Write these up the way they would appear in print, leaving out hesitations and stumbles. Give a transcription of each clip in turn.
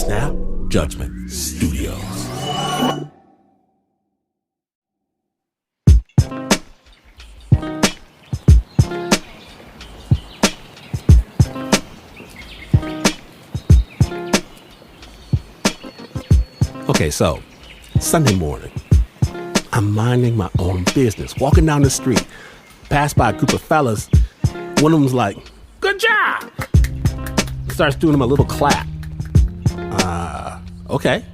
Snap Judgment Studios. Okay, so Sunday morning, I'm minding my own business, walking down the street, passed by a group of fellas. One of them's like, "Good job!" Starts doing him a little clap. Okay.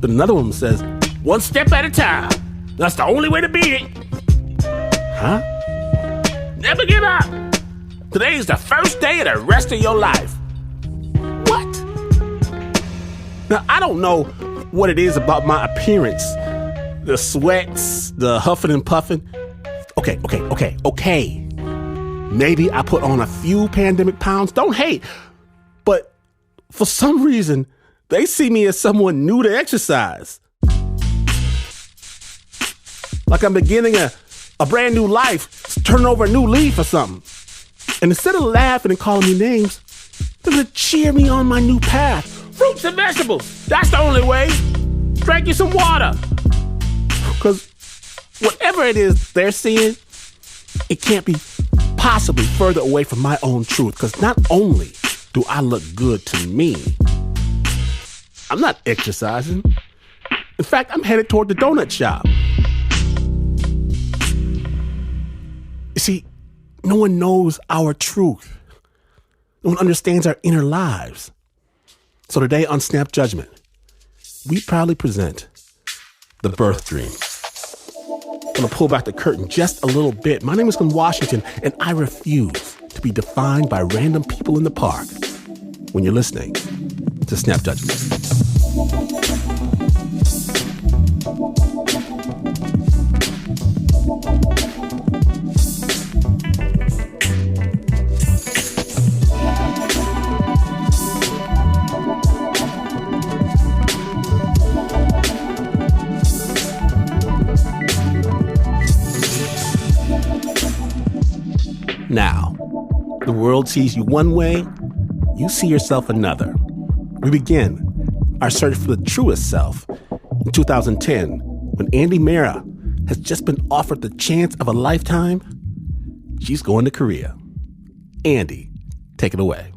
But another one says, "One step at a time. That's the only way to beat it." Huh? Never give up. Today's the first day of the rest of your life. What? Now, I don't know what it is about my appearance. The sweats, the huffing and puffing. Okay. Maybe I put on a few pandemic pounds. Don't hate. But for some reason, they see me as someone new to exercise. Like I'm beginning a brand new life, turning over a new leaf or something. And instead of laughing and calling me names, they're gonna cheer me on my new path. Fruits and vegetables, that's the only way. Drink you some water. Because whatever it is they're seeing, it can't be possibly further away from my own truth. Because not only do I look good to me, I'm not exercising. In fact, I'm headed toward the donut shop. You see, no one knows our truth. No one understands our inner lives. So today on Snap Judgment, we proudly present The Birth Dream. I'm going to pull back the curtain just a little bit. My name is Glenn Washington, and I refuse to be defined by random people in the park when you're listening to Snap Judgment. Now, the world sees you one way, you see yourself another. We begin our search for the truest self in 2010 when Andy Marra has just been offered the chance of a lifetime. She's going to Korea. Andy, take it away.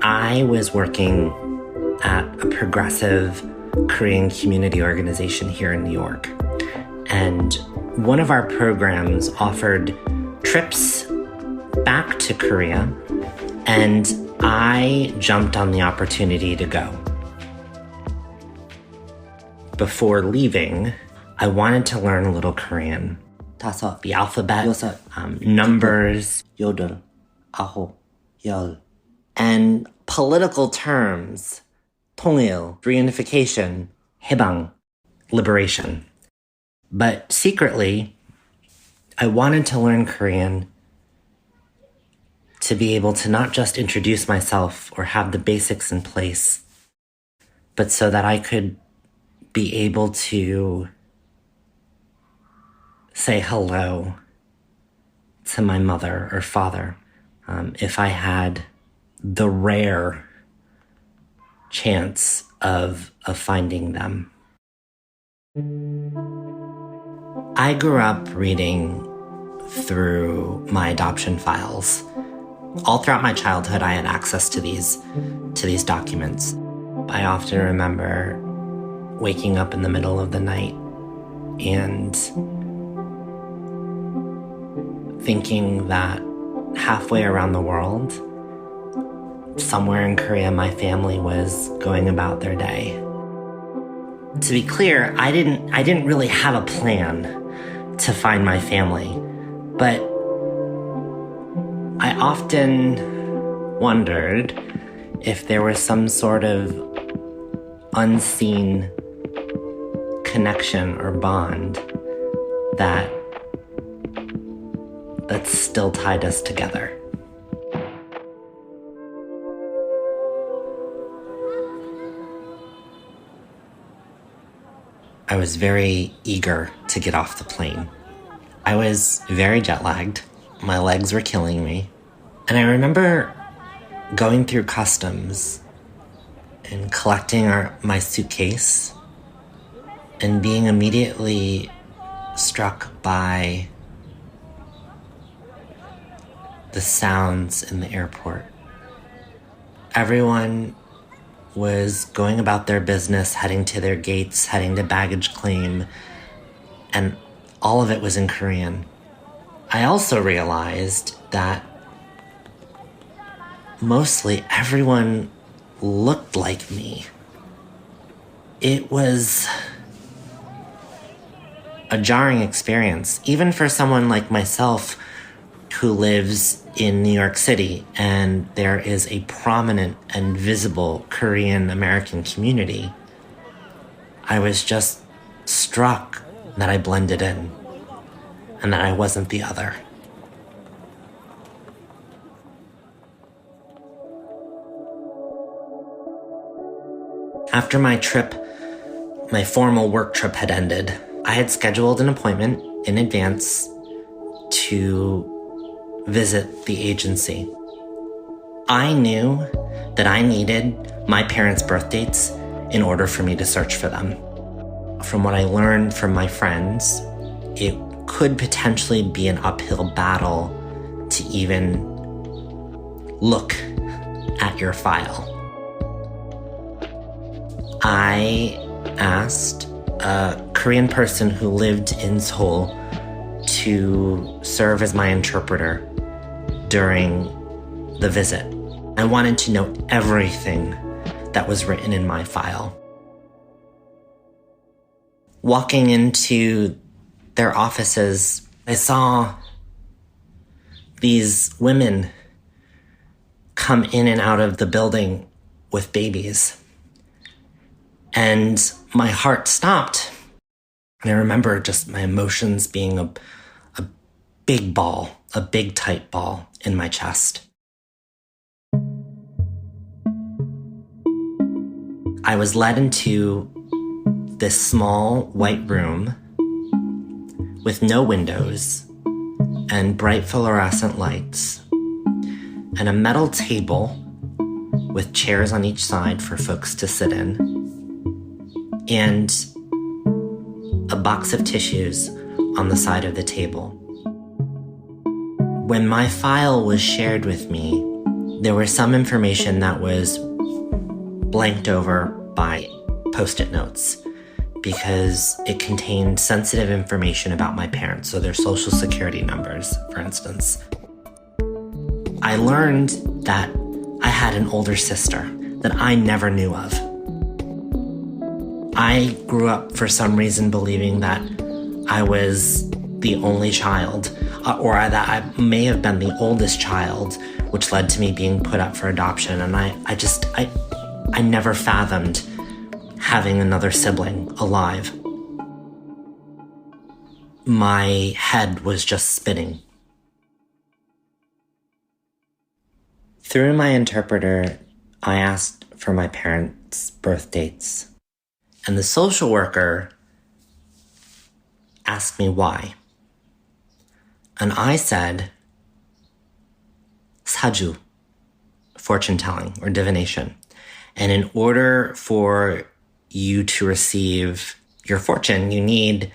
I was working at a progressive Korean community organization here in New York. And one of our programs offered trips back to Korea, and I jumped on the opportunity to go. Before leaving, I wanted to learn a little Korean. 다섯, The alphabet, 여섯, numbers, 여덟, 아홉, 열. and political terms. 통일, reunification, 해방, liberation. But secretly, I wanted to learn Korean to be able to not just introduce myself or have the basics in place, but so that I could be able to say hello to my mother or father if I had the rare chance of finding them. I grew up reading through my adoption files. All throughout my childhood, I had access to these documents. I often remember waking up in the middle of the night and thinking that halfway around the world, somewhere in Korea, my family was going about their day. To be clear, I didn't really have a plan to find my family, but I often wondered if there was some sort of unseen connection or bond that still tied us together. I was very eager to get off the plane. I was very jet-lagged. My legs were killing me. And I remember going through customs and collecting my suitcase and being immediately struck by the sounds in the airport. Everyone was going about their business, heading to their gates, heading to baggage claim, and all of it was in Korean. I also realized that mostly everyone looked like me. It was a jarring experience, even for someone like myself who lives in New York City, and there is a prominent and visible Korean American community. I was just struck that I blended in and that I wasn't the other. After my formal work trip had ended, I had scheduled an appointment in advance to visit the agency. I knew that I needed my parents' birth dates in order for me to search for them. From what I learned from my friends, it could potentially be an uphill battle to even look at your file. I asked a Korean person who lived in Seoul to serve as my interpreter during the visit. I wanted to know everything that was written in my file. Walking into their offices, I saw these women come in and out of the building with babies. And my heart stopped. And I remember just my emotions being a big ball, a big tight ball in my chest. I was led into this small white room with no windows and bright fluorescent lights and a metal table with chairs on each side for folks to sit in and a box of tissues on the side of the table. When my file was shared with me, there was some information that was blanked over by Post-it notes because it contained sensitive information about my parents, so their social security numbers, for instance. I learned that I had an older sister that I never knew of. I grew up for some reason believing that I was the only child, or that I may have been the oldest child, which led to me being put up for adoption. And I never fathomed having another sibling alive. My head was just spinning. Through my interpreter, I asked for my parents' birth dates. And the social worker asked me why. And I said, Saju, fortune-telling or divination. And in order for you to receive your fortune, you need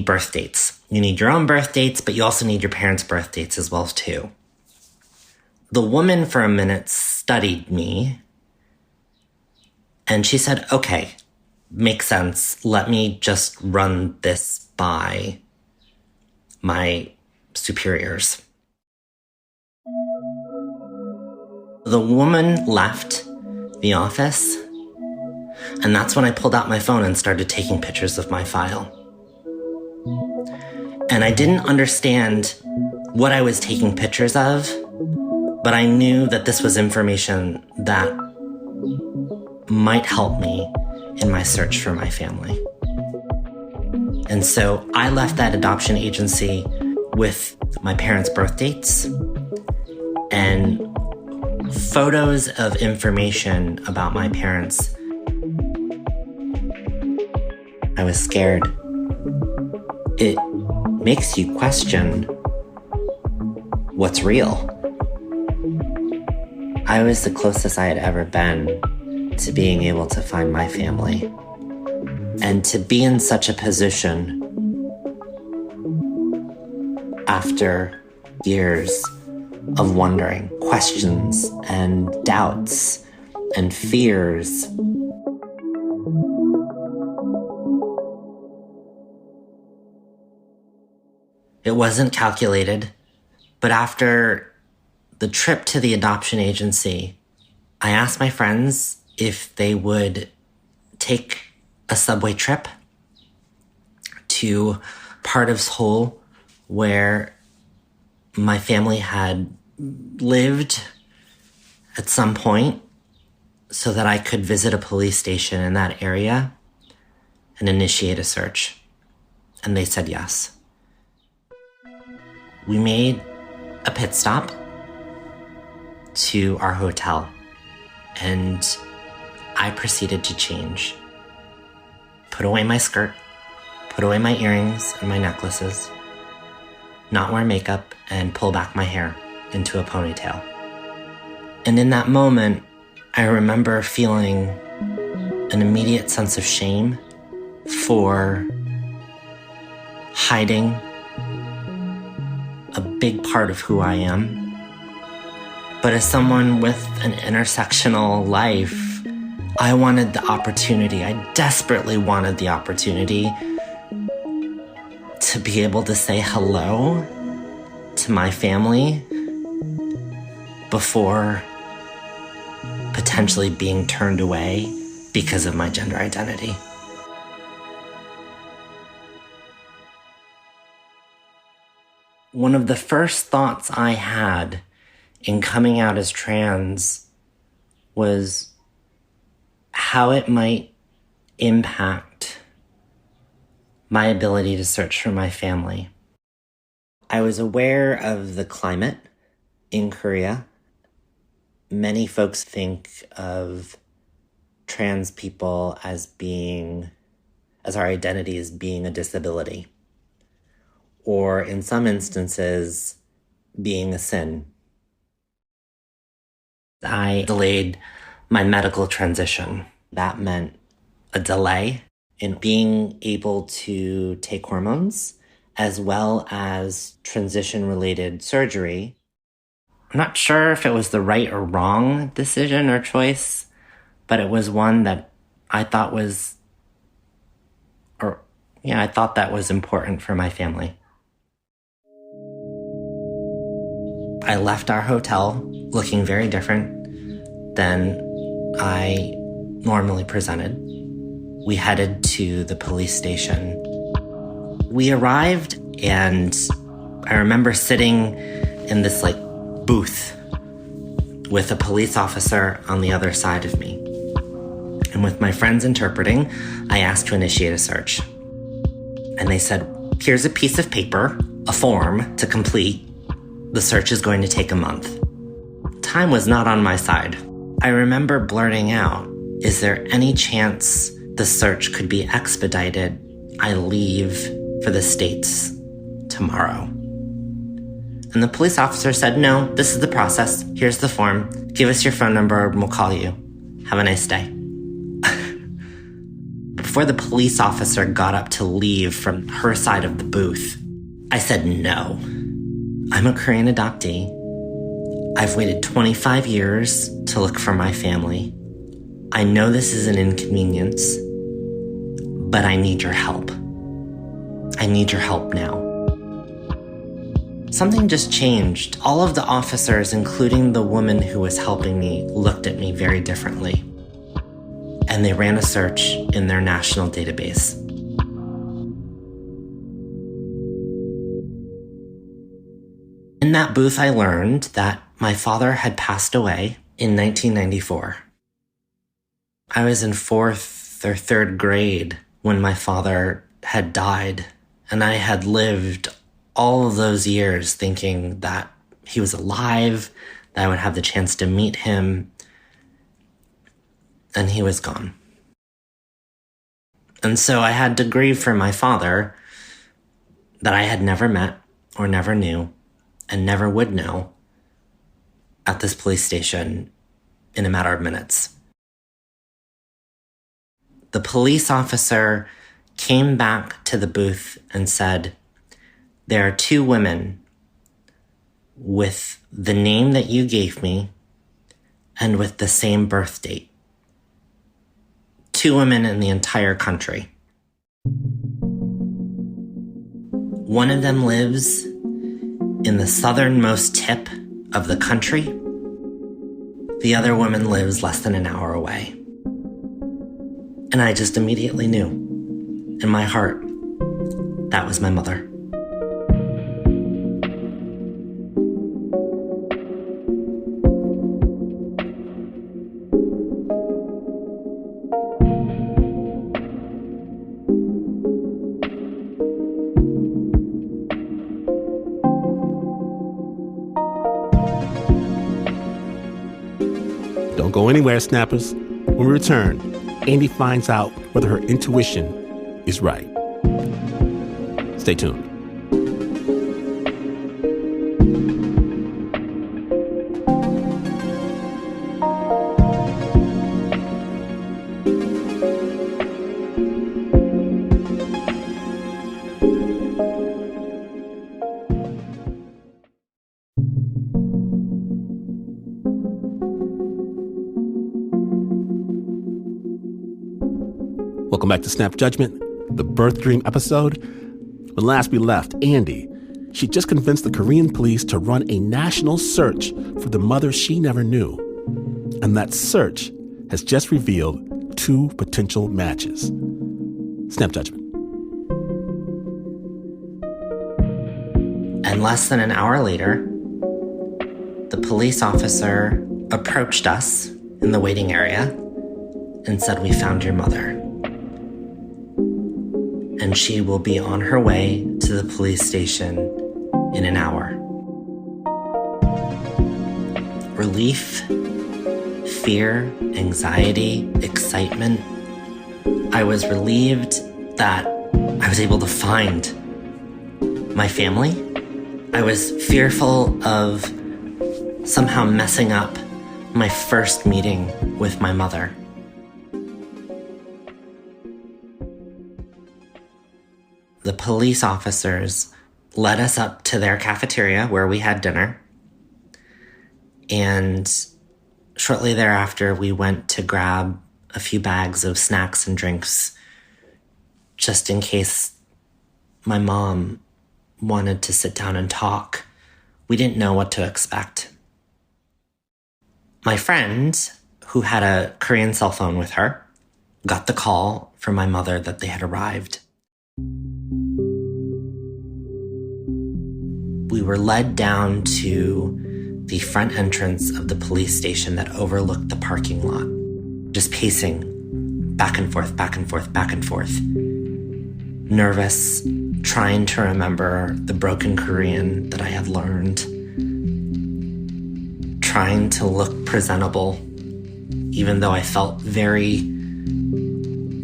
birth dates. You need your own birth dates, but you also need your parents' birth dates as well too. The woman for a minute studied me and she said, okay, makes sense. Let me just run this by my superiors. The woman left the office, and that's when I pulled out my phone and started taking pictures of my file. And I didn't understand what I was taking pictures of, but I knew that this was information that might help me in my search for my family. And so I left that adoption agency with my parents' birth dates and photos of information about my parents. I was scared. It makes you question what's real. I was the closest I had ever been to being able to find my family. And to be in such a position after years of wondering, questions and doubts and fears. It wasn't calculated, but after the trip to the adoption agency, I asked my friends if they would take a subway trip to part of Seoul where my family had lived at some point so that I could visit a police station in that area and initiate a search. And they said yes. We made a pit stop to our hotel, and I proceeded to change. Put away my skirt, put away my earrings and my necklaces, not wear makeup, and pull back my hair into a ponytail. And in that moment, I remember feeling an immediate sense of shame for hiding a big part of who I am. But as someone with an intersectional life, I wanted the opportunity, I desperately wanted the opportunity to be able to say hello to my family before potentially being turned away because of my gender identity. One of the first thoughts I had in coming out as trans was how it might impact my ability to search for my family. I was aware of the climate in Korea. Many folks think of trans people as our identity as being a disability, or in some instances, being a sin. I delayed my medical transition. That meant a delay in being able to take hormones, as well as transition-related surgery. I'm not sure if it was the right or wrong decision or choice, but it was one that I thought was important for my family. I left our hotel looking very different than I normally presented. We headed to the police station. We arrived, and I remember sitting in this booth with a police officer on the other side of me. And with my friends interpreting, I asked to initiate a search. And they said, here's a piece of paper, a form to complete. The search is going to take a month. Time was not on my side. I remember blurting out, is there any chance the search could be expedited? I leave for the States tomorrow. And the police officer said, no, this is the process. Here's the form. Give us your phone number and we'll call you. Have a nice day. Before the police officer got up to leave from her side of the booth, I said no. I'm a Korean adoptee. I've waited 25 years to look for my family. I know this is an inconvenience, but I need your help. I need your help now. Something just changed. All of the officers, including the woman who was helping me, looked at me very differently. And they ran a search in their national database. In that booth, I learned that my father had passed away in 1994. I was in 4th or 3rd grade when my father had died, and I had lived all of those years thinking that he was alive, that I would have the chance to meet him, and he was gone. And so I had to grieve for my father that I had never met or never knew and never would know at this police station in a matter of minutes. The police officer came back to the booth and said, "There are two women with the name that you gave me and with the same birth date. Two women in the entire country. One of them lives in the southernmost tip of the country. The other woman lives less than an hour away." And I just immediately knew, in my heart, that was my mother. Don't go anywhere, snappers. When we return, Andy finds out whether her intuition is right. Stay tuned. Welcome back to Snap Judgment, the birth dream episode. When last we left Andy, she just convinced the Korean police to run a national search for the mother she never knew. And that search has just revealed two potential matches. Snap Judgment. And less than an hour later, the police officer approached us in the waiting area and said, "We found your mother. And she will be on her way to the police station in an hour." Relief, fear, anxiety, excitement. I was relieved that I was able to find my family. I was fearful of somehow messing up my first meeting with my mother. The police officers led us up to their cafeteria where we had dinner. And shortly thereafter, we went to grab a few bags of snacks and drinks just in case my mom wanted to sit down and talk. We didn't know what to expect. My friend, who had a Korean cell phone with her, got the call from my mother that they had arrived. We were led down to the front entrance of the police station that overlooked the parking lot, just pacing back and forth, back and forth, back and forth. Nervous, trying to remember the broken Korean that I had learned. Trying to look presentable, even though I felt very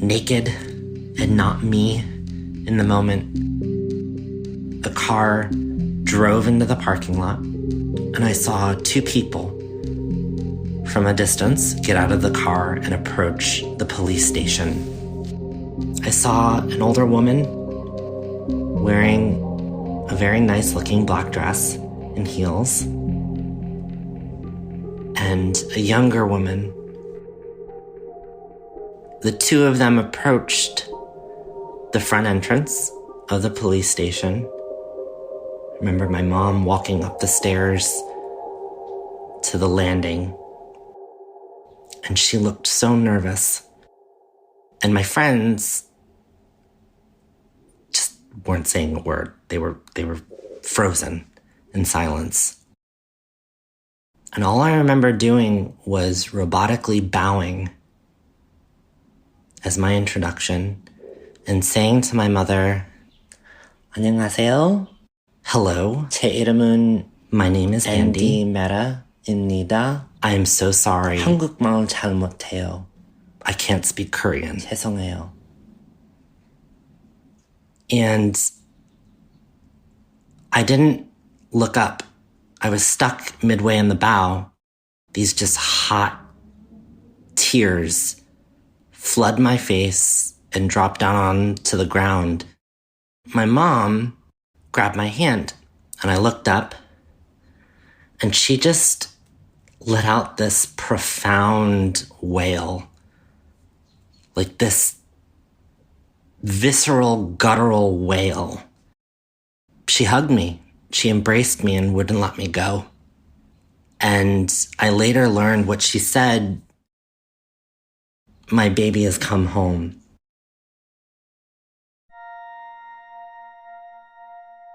naked and not me in the moment. The car drove into the parking lot, and I saw two people from a distance get out of the car and approach the police station. I saw an older woman wearing a very nice-looking black dress and heels, and a younger woman. The two of them approached the front entrance of the police station. I remember my mom walking up the stairs to the landing, and she looked so nervous. And my friends just weren't saying a word. They were frozen in silence. And all I remember doing was robotically bowing as my introduction and saying to my mother, "안녕하세요. Hello. 제 이름은, my name is Andy Mera입니다. I am so sorry. 한국말 잘 못해요. I can't speak Korean. 죄송해요. And I didn't look up. I was stuck midway in the bow. These just hot tears flood my face and drop down onto the ground. My mom grabbed my hand, and I looked up, and she just let out this profound wail, like this visceral, guttural wail. She hugged me. She embraced me and wouldn't let me go. And I later learned what she said, "My baby has come home."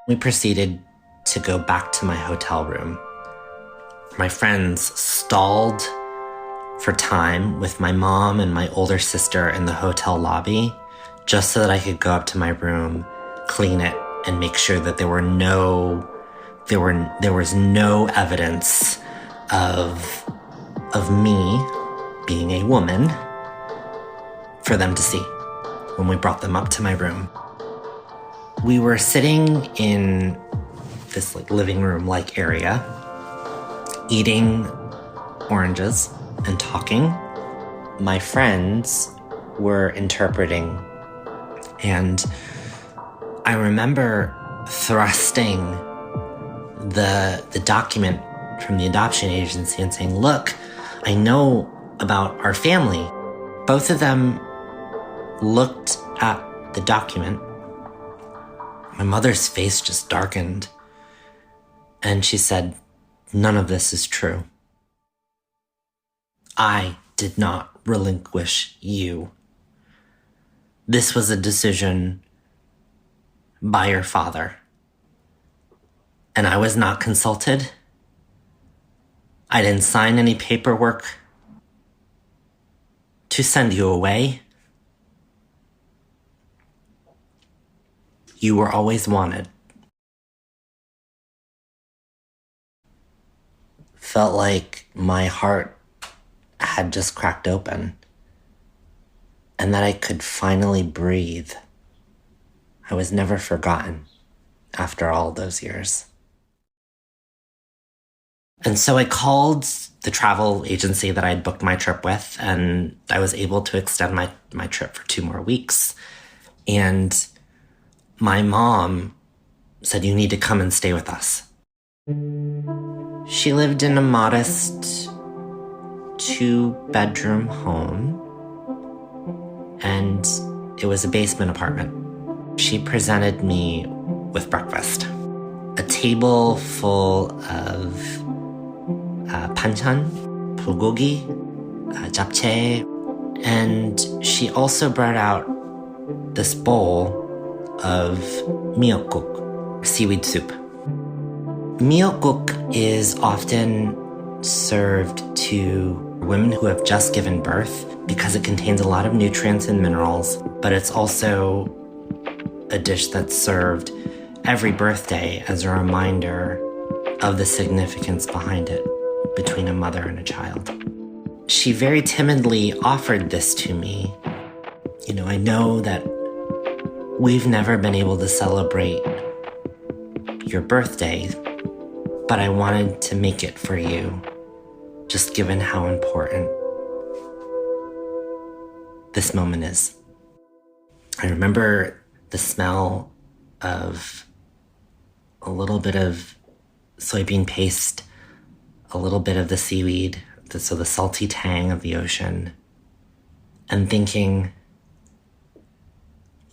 We proceeded to go back to my hotel room. My friends stalled for time with my mom and my older sister in the hotel lobby just so that I could go up to my room, clean it, and make sure that there was no evidence of me being a woman for them to see when we brought them up to my room. We were sitting in this living room-like area, eating oranges and talking. My friends were interpreting, and I remember thrusting the document from the adoption agency and saying, "Look, I know about our family." Both of them looked at the document. My mother's face just darkened, and she said, "None of this is true. I did not relinquish you. This was a decision by your father, and I was not consulted. I didn't sign any paperwork to send you away. You were always wanted." Felt like my heart had just cracked open and that I could finally breathe. I was never forgotten after all those years. And so I called the travel agency that I had booked my trip with, and I was able to extend my trip for 2 more weeks. And my mom said, "You need to come and stay with us." She lived in a modest 2-bedroom home, and it was a basement apartment. She presented me with breakfast. A table full of panchan, bulgogi, japchae, and she also brought out this bowl of miyeokguk, seaweed soup. Miyeokguk is often served to women who have just given birth because it contains a lot of nutrients and minerals, but it's also a dish that's served every birthday as a reminder of the significance behind it between a mother and a child. She very timidly offered this to me. I know that we've never been able to celebrate your birthday, but I wanted to make it for you, just given how important this moment is. I remember the smell of a little bit of soybean paste, a little bit of the seaweed, so the salty tang of the ocean, and thinking,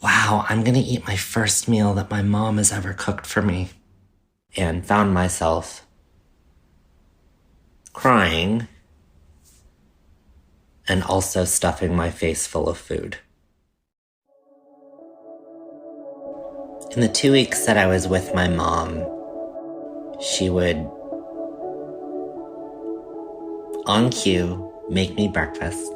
wow, I'm gonna eat my first meal that my mom has ever cooked for me. And found myself crying and also stuffing my face full of food. In the 2 weeks that I was with my mom, she would, on cue, make me breakfast.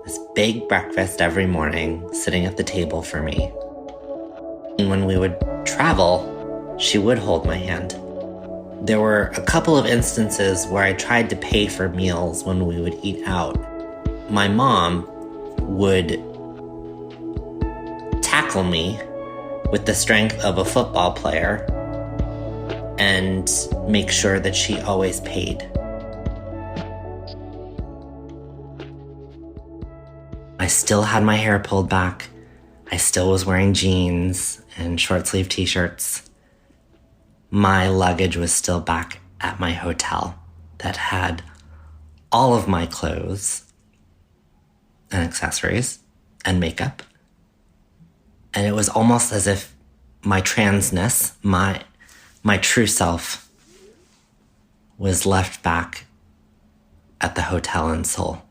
This big breakfast every morning, sitting at the table for me. And when we would travel, she would hold my hand. There were a couple of instances where I tried to pay for meals when we would eat out. My mom would tackle me with the strength of a football player and make sure that she always paid. I still had my hair pulled back. I still was wearing jeans and short sleeve t-shirts. My luggage was still back at my hotel that had all of my clothes and accessories and makeup. And it was almost as if my transness, my true self, was left back at the hotel in Seoul.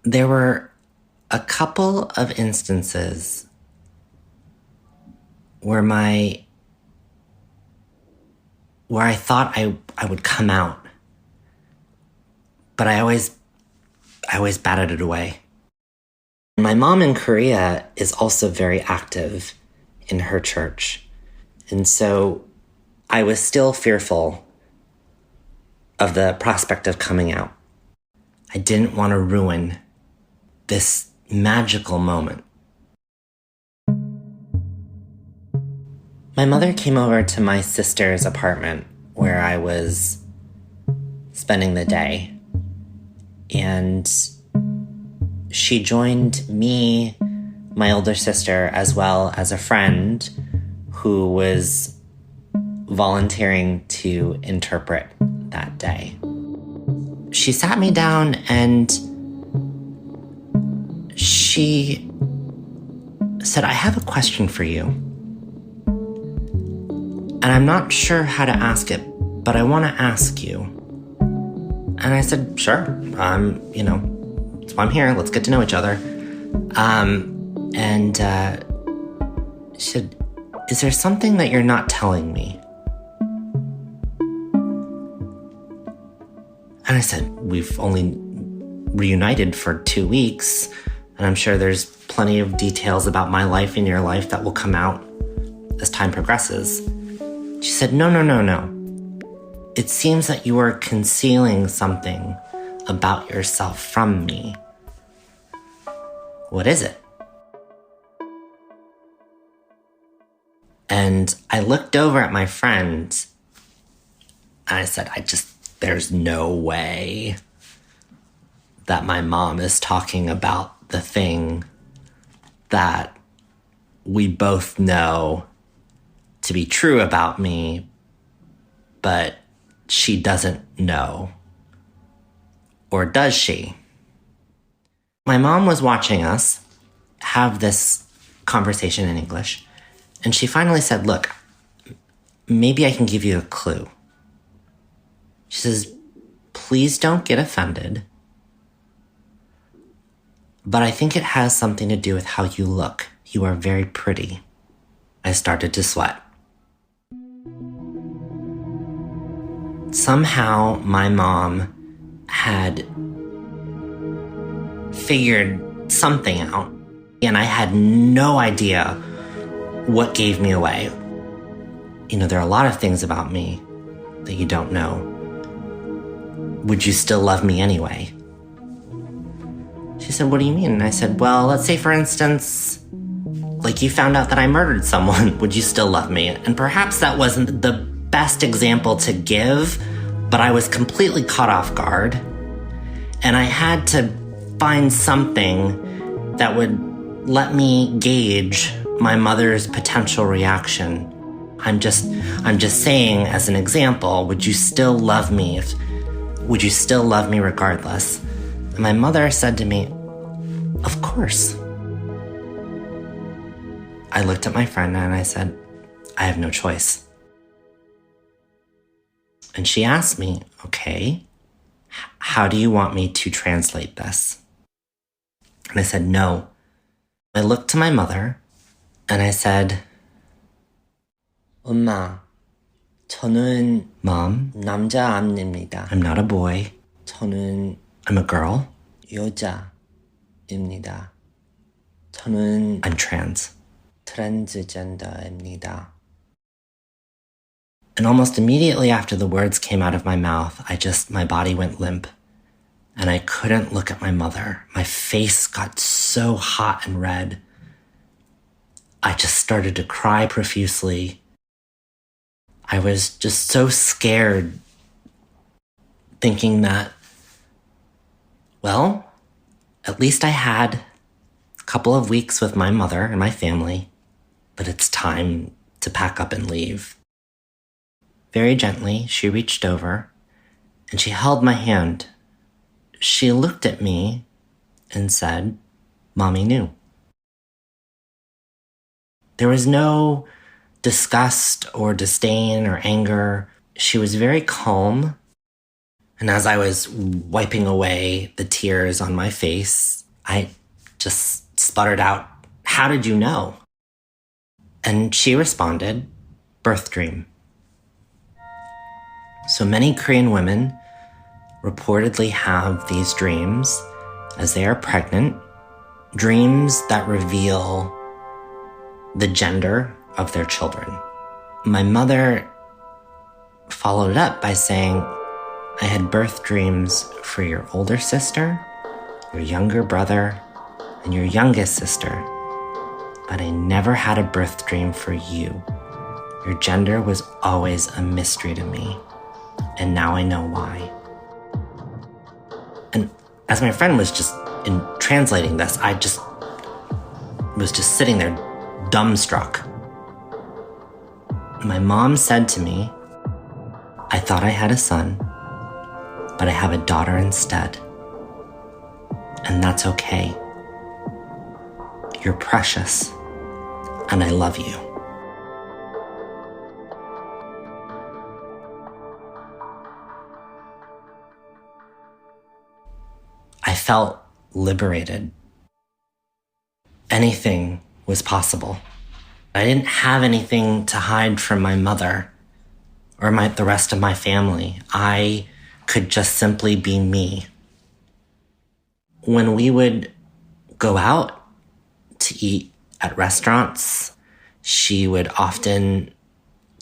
There were a couple of instances where I thought I would come out, but I always batted it away. My mom in Korea is also very active in her church, and so I was still fearful of the prospect of coming out. I didn't want to ruin this magical moment. My mother came over to my sister's apartment where I was spending the day, and she joined me, my older sister, as well as a friend who was volunteering to interpret that day. She sat me down and she said, "I have a question for you. And I'm not sure how to ask it, but I want to ask you." And I said, "Sure. That's why I'm here. Let's get to know each other." She said, "Is there something that you're not telling me?" And I said, "We've only reunited for 2 weeks, and I'm sure there's plenty of details about my life and your life that will come out as time progresses." She said, No. It seems that you are concealing something about yourself from me. What is it? And I looked over at my friend and I said, there's no way that my mom is talking about the thing that we both know to be true about me, but she doesn't know. Or does she? My mom was watching us have this conversation in English, and she finally said, "Look, maybe I can give you a clue." She says, "Please don't get offended, but I think it has something to do with how you look. You are very pretty." I started to sweat. Somehow my mom had figured something out, and I had no idea what gave me away. There are a lot of things about me that you don't know. Would you still love me anyway? She said, "What do you mean?" And I said, "Well, let's say, for instance, like you found out that I murdered someone. Would you still love me?" And perhaps that wasn't the best example to give, but I was completely caught off guard. And I had to find something that would let me gauge my mother's potential reaction. I'm just saying, as an example, would you still love me? Would you still love me regardless? And my mother said to me, "Of course." I looked at my friend and I said, "I have no choice." And she asked me, "Okay, how do you want me to translate this?" And I said, "No." I looked to my mother and I said, 엄마, 저는 "Mom, 남자 아닙니다. I'm not a boy. 저는 I'm a girl. 여자입니다. 저는 I'm trans." 트랜스젠더입니다. And almost immediately after the words came out of my mouth, my body went limp. And I couldn't look at my mother. My face got so hot and red. I just started to cry profusely. I was just so scared, thinking that, well, at least I had a couple of weeks with my mother and my family, but it's time to pack up and leave. Very gently, she reached over and she held my hand. She looked at me and said, "Mommy knew." There was no disgust or disdain or anger. She was very calm. And as I was wiping away the tears on my face, I just sputtered out, "How did you know?" And she responded, "Birth dream." So many Korean women reportedly have these dreams as they are pregnant, dreams that reveal the gender of their children. My mother followed up by saying, "I had birth dreams for your older sister, your younger brother, and your youngest sister, but I never had a birth dream for you. Your gender was always a mystery to me, and now I know why." And as my friend was just translating this, I just was just sitting there dumbstruck. My mom said to me, "I thought I had a son, but I have a daughter instead. And that's okay. You're precious, and I love you." I felt liberated. Anything was possible. I didn't have anything to hide from my mother or the rest of my family. I could just simply be me. When we would go out to eat at restaurants, she would often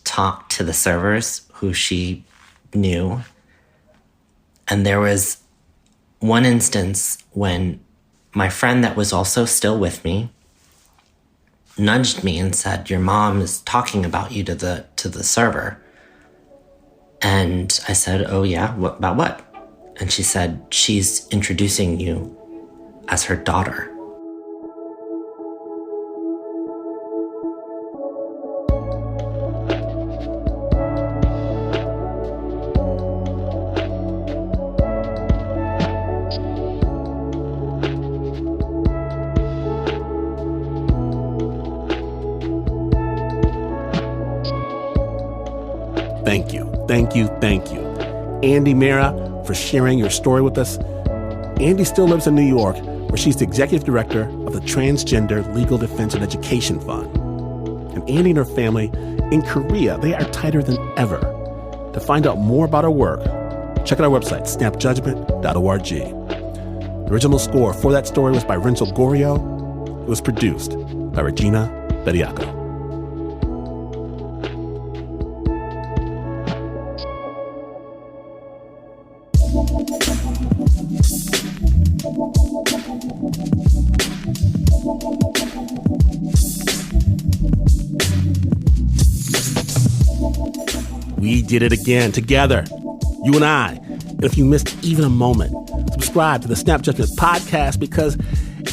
talk to the servers who she knew. And there was one instance when my friend that was also still with me nudged me and said, "Your mom is talking about you to the server." And I said, "Oh yeah, about what?" And she said, "She's introducing you as her daughter." Thank you. Andy Marra, for sharing your story with us. Andy still lives in New York, where she's the executive director of the Transgender Legal Defense and Education Fund. And Andy and her family in Korea, they are tighter than ever. To find out more about her work, check out our website, snapjudgment.org. The original score for that story was by Renzo Gorrio. It was produced by Regina Bediako. We did it again, together, you and I. And if you missed even a moment, subscribe to the Snap Judgment podcast, because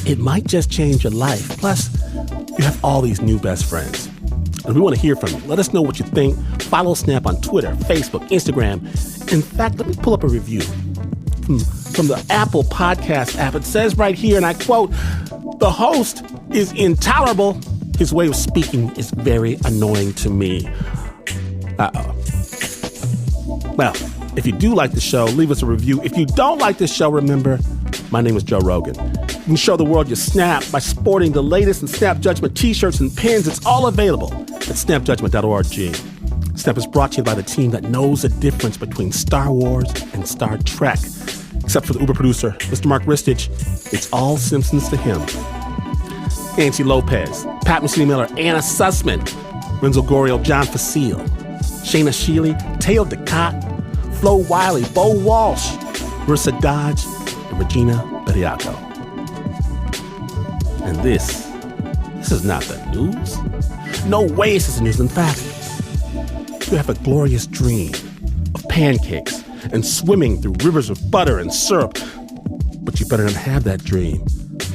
it might just change your life. Plus, you have all these new best friends. And we want to hear from you. Let us know what you think. Follow Snap on Twitter, Facebook, Instagram. In fact, let me pull up a review from the Apple Podcast app. It says right here, and I quote, "The host is intolerable. His way of speaking is very annoying to me." Uh-oh. Well, if you do like the show, leave us a review. If you don't like the show, remember, my name is Joe Rogan. You can show the world your Snap by sporting the latest in Snap Judgment t-shirts and pins. It's all available at snapjudgment.org. Snap is brought to you by the team that knows the difference between Star Wars and Star Trek. Except for the Uber producer, Mr. Mark Ristich, it's all Simpsons to him. Nancy Lopez, Pat Mesiti-Miller, Anna Sussman, Renzo Gorrio, John Facile, Shayna Shealy, Teo Ducot, Flo Wiley, Bo Walsh, Marissa Dodge, and Regina Bediako. And this is This is not the news. No way this is the news. In fact, you have a glorious dream of pancakes and swimming through rivers of butter and syrup. But you better not have that dream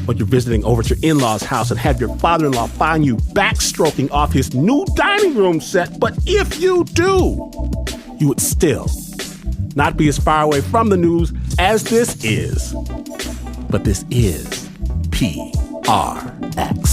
when you're visiting over at your in-laws' house and have your father-in-law find you backstroking off his new dining room set. But if you do, you would still not be as far away from the news as this is. But this is PRX.